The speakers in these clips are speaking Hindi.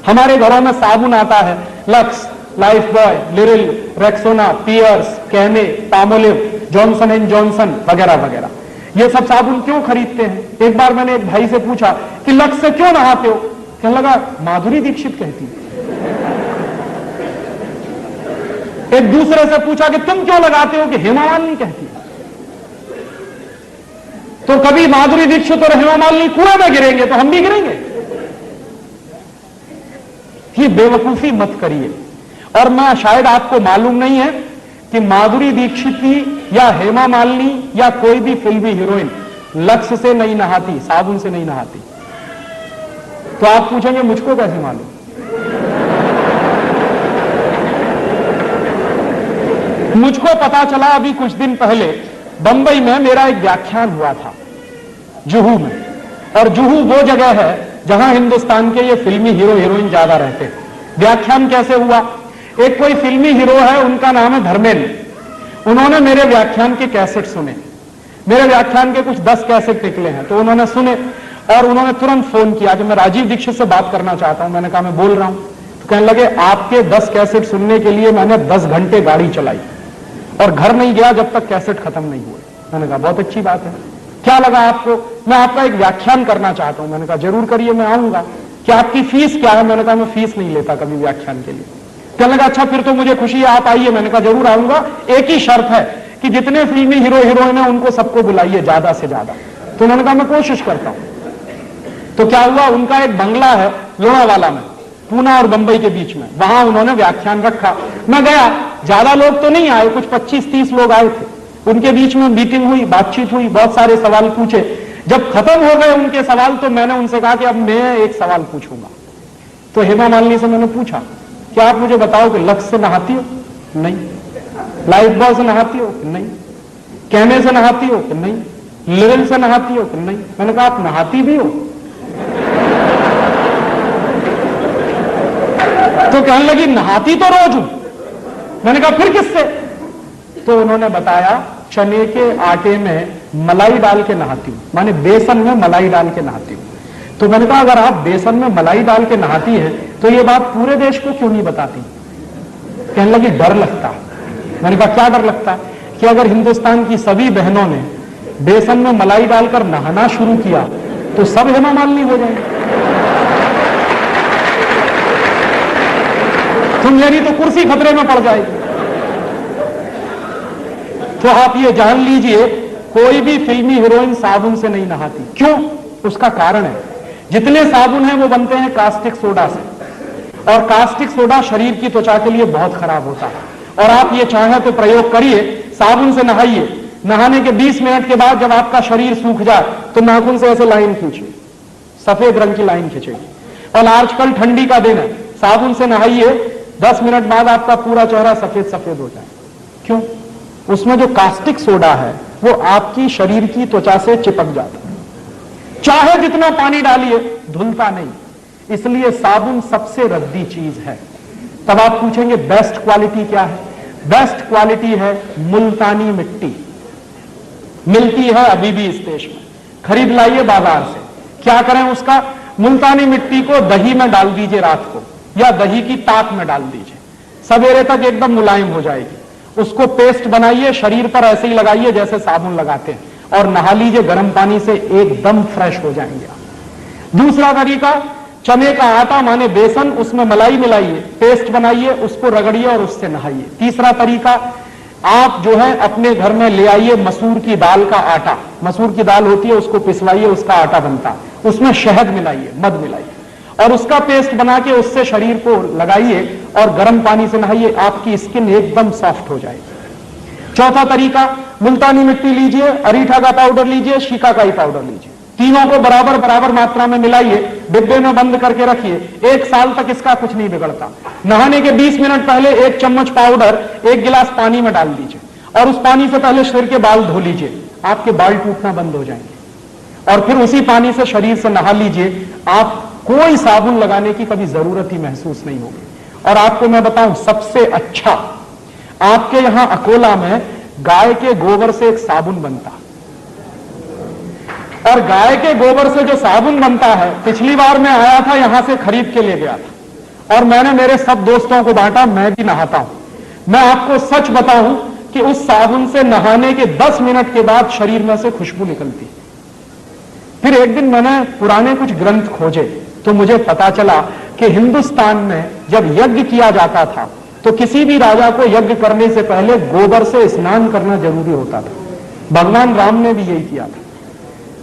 हमारे घरों में साबुन आता है, Lux, Lifebuoy, Liril, Rexona, Pears, Camay, Palmolive, Johnson and Johnson वगैरह वगैरह। ये सब साबुन क्यों खरीदते हैं? एक बार मैंने एक भाई से पूछा कि लक्स से क्यों नहाते हो? कहने लगा माधुरी दीक्षित कहती है। एक दूसरे से पूछा कि तुम क्यों लगाते हो? कि हेमा मालिनी कहती है। तो कभी माधुरी दीक्षित और हेमा मालिनी कुएं में गिरेंगे तो हम भी गिरेंगे। ये बेवकूफी मत करिए। और मैं शायद आपको मालूम नहीं है कि माधुरी दीक्षित की या हेमा मालिनी या कोई भी फिल्मी हीरोइन लक्स से नहीं नहाती, साबुन से नहीं नहाती। तो आप पूछेंगे मुझको कैसे मालूम? मुझको पता चला अभी कुछ दिन पहले बंबई में मेरा एक व्याख्यान हुआ था जुहू में। और जुहू वो जगह है जहां हिंदुस्तान के ये फिल्मी हीरो हीरोइन ज्यादा रहते हैं। व्याख्यान कैसे हुआ? एक कोई फिल्मी हीरो है, उनका नाम है धर्मेंद्र। उन्होंने मेरे व्याख्यान के कैसेट सुने। मेरे व्याख्यान के कुछ 10 कैसेट निकले हैं, तो उन्होंने सुने और उन्होंने तुरंत फोन किया कि मैं राजीव दीक्षित से बात करना चाहता हूं। मैंने कहा मैं बोल रहा हूं। तो कहने लगे आपके 10 कैसेट सुनने के लिए मैंने 10 घंटे गाड़ी चलाई और घर नहीं गया जब तक कैसेट खत्म नहीं हुए। मैंने कहा बहुत अच्छी बात है, क्या लगा आपको? मैं आपका एक व्याख्यान करना चाहता हूं। मैंने कहा जरूर करिए, मैं आऊंगा। क्या आपकी फीस क्या है? मैंने कहा मैं फीस नहीं लेता कभी व्याख्यान के लिए। कहने लगा अच्छा फिर तो मुझे खुशी है, आप आइए। मैंने कहा जरूर आऊंगा, एक ही शर्त है कि जितने फिल्मी हीरो हीरोइन है उनको सबको बुलाइए ज्यादा से ज्यादा। तो उन्होंने कहा मैं कोशिश करता हूं। तो क्या हुआ, उनका एक बंगला है लोनावाला में, पूना और बंबई के बीच में, वहां उन्होंने व्याख्यान रखा। मैं गया, ज्यादा लोग तो नहीं आए, कुछ 25-30 लोग आए थे। उनके बीच में मीटिंग हुई, बातचीत हुई, बहुत सारे सवाल पूछे। जब खत्म हो गए उनके सवाल तो मैंने उनसे कहा कि अब मैं एक सवाल पूछूंगा। तो हेमा मालिनी से मैंने पूछा कि आप मुझे बताओ कि लक्स से नहाती हो? नहीं। लाइफ बॉय से नहाती हो? नहीं। कैमे से नहाती हो? नहीं। लिरिल से नहाती हो? नहीं। मैंने कहा आप नहाती भी हो? तो कहने लगी नहाती तो रोज हूं। मैंने कहा फिर किससे? तो उन्होंने बताया चने के आटे में मलाई डाल के नहाती हूं, माने बेसन में मलाई डाल के नहाती हूं। तो मैंने कहा अगर आप बेसन में मलाई डाल के नहाती है तो ये बात पूरे देश को क्यों नहीं बताती? कहने लगी डर लगता है। मैंने कहा क्या डर लगता है? कि अगर हिंदुस्तान की सभी बहनों ने बेसन में मलाई डालकर नहाना शुरू किया तो सब हेमा मालिनी हो जाएंगे। तो मेरी तो कुर्सी खतरे में पड़ जाएगी। तो आप ये जान लीजिए कोई भी फिल्मी हीरोइन साबुन से नहीं नहाती। क्यों? उसका कारण है जितने साबुन हैं वो बनते हैं कास्टिक सोडा से, और कास्टिक सोडा शरीर की त्वचा के लिए बहुत खराब होता है। और आप ये चाहें तो प्रयोग करिए, साबुन से नहाइए, नहाने के 20 मिनट के बाद जब आपका शरीर सूख जाए तो नाखून से ऐसे लाइन खींचिए, सफेद रंग की लाइन खींचेगी। और आजकल ठंडी का दिन है, साबुन से नहाइए, 10 मिनट बाद आपका पूरा चेहरा सफेद सफेद हो जाए। क्यों? उसमें जो कास्टिक सोडा है वो आपकी शरीर की त्वचा से चिपक जाता है। चाहे जितना पानी डालिए धुलता नहीं, इसलिए साबुन सबसे रद्दी चीज है। तब आप पूछेंगे बेस्ट क्वालिटी क्या है? बेस्ट क्वालिटी है मुल्तानी मिट्टी। मिलती है अभी भी इस देश में, खरीद लाइए बाजार से। क्या करें उसका? मुल्तानी मिट्टी को दही में डाल दीजिए रात को, या दही की ताक में डाल दीजिए, सवेरे तक एकदम मुलायम हो जाएगी। उसको पेस्ट बनाइए, शरीर पर ऐसे ही लगाइए जैसे साबुन लगाते हैं, और नहा लीजिए गर्म पानी से, एकदम फ्रेश हो जाएंगे आप। दूसरा तरीका, चने का आटा माने बेसन, उसमें मलाई मिलाइए, पेस्ट बनाइए, उसको रगड़िए और उससे नहाइए। तीसरा तरीका, आप जो है अपने घर में ले आइए मसूर की दाल का आटा, मसूर की दाल होती है उसको पिसवाइए, उसका आटा बनता है, उसमें शहद मिलाइए, मध मिलाइए और उसका पेस्ट बना के उससे शरीर को लगाइए और गर्म पानी से नहाइए, आपकी स्किन एकदम सॉफ्ट हो जाएगी। चौथा तरीका, मुल्तानी मिट्टी लीजिए, अरीठा का पाउडर लीजिए, शिकाकाई पाउडर लीजिए, तीनों को बराबर बराबर मात्रा में मिलाइए, डिब्बे में बंद करके रखिए। 1 साल तक इसका कुछ नहीं बिगड़ता। नहाने के 20 मिनट पहले 1 चम्मच पाउडर 1 गिलास पानी में डाल दीजिए और उस पानी से पहले शरीर के बाल धो लीजिए, आपके बाल टूटना बंद हो जाएंगे। और फिर उसी पानी से शरीर से नहा लीजिए, आप कोई साबुन लगाने की कभी जरूरत ही महसूस नहीं होगी। और आपको मैं बताऊं सबसे अच्छा, आपके यहां अकोला में गाय के गोबर से एक साबुन बनता, और गाय के गोबर से जो साबुन बनता है, पिछली बार मैं आया था यहां से खरीद के ले गया था, और मैंने मेरे सब दोस्तों को बांटा, मैं भी नहाता हूं। मैं आपको सच बताऊं कि उस साबुन से नहाने के 10 मिनट के बाद शरीर में से खुशबू निकलती। फिर एक दिन मैंने पुराने कुछ ग्रंथ खोजे तो मुझे पता चला कि हिंदुस्तान में जब यज्ञ किया जाता था तो किसी भी राजा को यज्ञ करने से पहले गोबर से स्नान करना जरूरी होता था। भगवान राम ने भी यही किया था।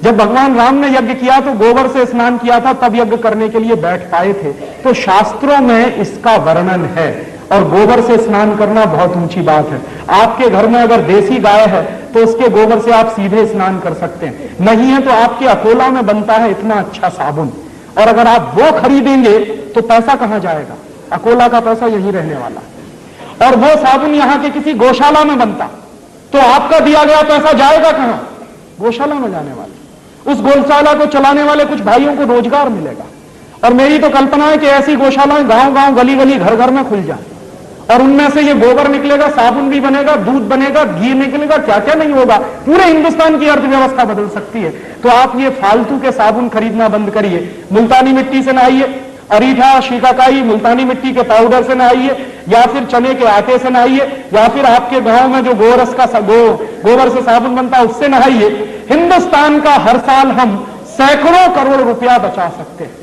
जब भगवान राम ने यज्ञ किया तो गोबर से स्नान किया था, तब यज्ञ करने के लिए बैठ पाए थे। तो शास्त्रों में इसका वर्णन है और गोबर से स्नान करना बहुत ऊंची बात है। आपके घर में अगर देसी गाय है तो उसके गोबर से आप सीधे स्नान कर सकते हैं, नहीं है तो आपके अकोला में बनता है इतना अच्छा साबुन, और अगर आप वो खरीदेंगे तो पैसा कहां जाएगा? अकोला का पैसा यही रहने वाला। और वो साबुन यहां के किसी गौशाला में बनता तो आपका दिया गया पैसा जाएगा कहां? गौशाला में जाने वाले। उस गौशाला को चलाने वाले कुछ भाइयों को रोजगार मिलेगा। और मेरी तो कल्पना है कि ऐसी गौशालाएं गांव गांव गली गली घर घर में खुल जाए और उनमें से ये गोबर निकलेगा, साबुन भी बनेगा, दूध बनेगा, घी निकलेगा, क्या क्या नहीं होगा। पूरे हिंदुस्तान की अर्थव्यवस्था बदल सकती है। तो आप ये फालतू के साबुन खरीदना बंद करिए। मुल्तानी मिट्टी से नहाइए, अरीठा, शिकाकाई, मुल्तानी मिट्टी के पाउडर से नहाइए, या फिर चने के आटे से नहाइए, या फिर आपके गांव में जो गोरस का गोबर से साबुन बनता है उससे नहाइए। हिंदुस्तान का हर साल हम सैकड़ों करोड़ रुपया बचा सकते हैं।